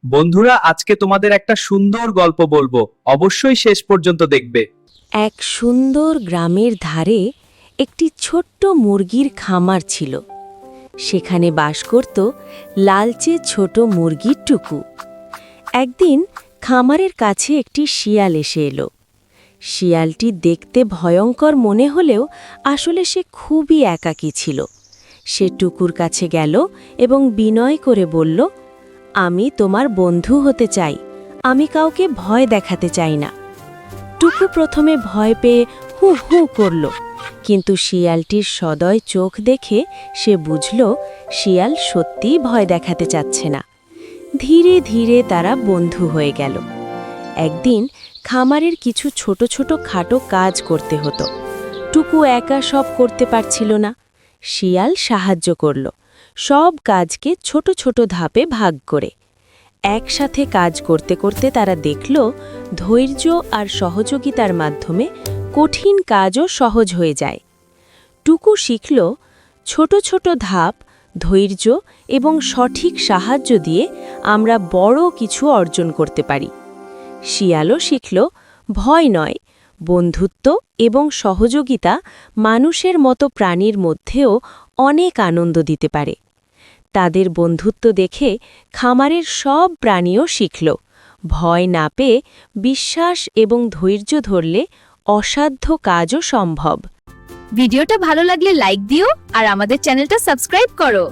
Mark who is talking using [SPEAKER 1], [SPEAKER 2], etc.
[SPEAKER 1] বন্ধুরা, আজকে তোমাদের একটা সুন্দর গল্প বলবো, অবশ্যই শেষ পর্যন্ত দেখবে।
[SPEAKER 2] এক সুন্দর গ্রামের ধারে একটি ছোট্ট মুরগির খামার ছিল। সেখানে বাস করত লালচে ছোট মুরগি টুকু। একদিন খামারের কাছে একটি শিয়াল এসে এলো। শিয়ালটি দেখতে ভয়ঙ্কর মনে হলেও আসলে সে খুবই একাকী ছিল। সে টুকুর কাছে গেল এবং বিনয় করে বলল, আমি তোমার বন্ধু হতে চাই, আমি কাউকে ভয় দেখাতে চাই না। টুকু প্রথমে ভয় পেয়ে হু হু করল, কিন্তু শিয়ালটির সদয় চোখ দেখে সে বুঝল শিয়াল সত্যিই ভয় দেখাতে চাচ্ছে না। ধীরে ধীরে তারা বন্ধু হয়ে গেল। একদিন খামারের কিছু ছোট ছোট খাটো কাজ করতে হতো। টুকু একা সব করতে পারছিল না। শিয়াল সাহায্য করল, সব কাজকে ছোট ছোট ধাপে ভাগ করে। একসাথে কাজ করতে করতে তারা দেখল ধৈর্য আর সহযোগিতার মাধ্যমে কঠিন কাজও সহজ হয়ে যায়। টুকু শিখল ছোট ছোট ধাপ, ধৈর্য এবং সঠিক সাহায্য দিয়ে আমরা বড় কিছু অর্জন করতে পারি। শিয়ালও শিখল ভয় নয়, বন্ধুত্ব এবং সহযোগিতা মানুষের মতো প্রাণীর মধ্যেও অনেক আনন্দ দিতে পারে। তাদের বন্ধুত্ব দেখে খামারের সব প্রাণীও শিখল ভয় না পেয়ে বিশ্বাস এবং ধৈর্য ধরলে অসাধ্য কাজও সম্ভব।
[SPEAKER 3] ভিডিওটা ভালো লাগলে লাইক দিও আর আমাদের চ্যানেলটা সাবস্ক্রাইব করো।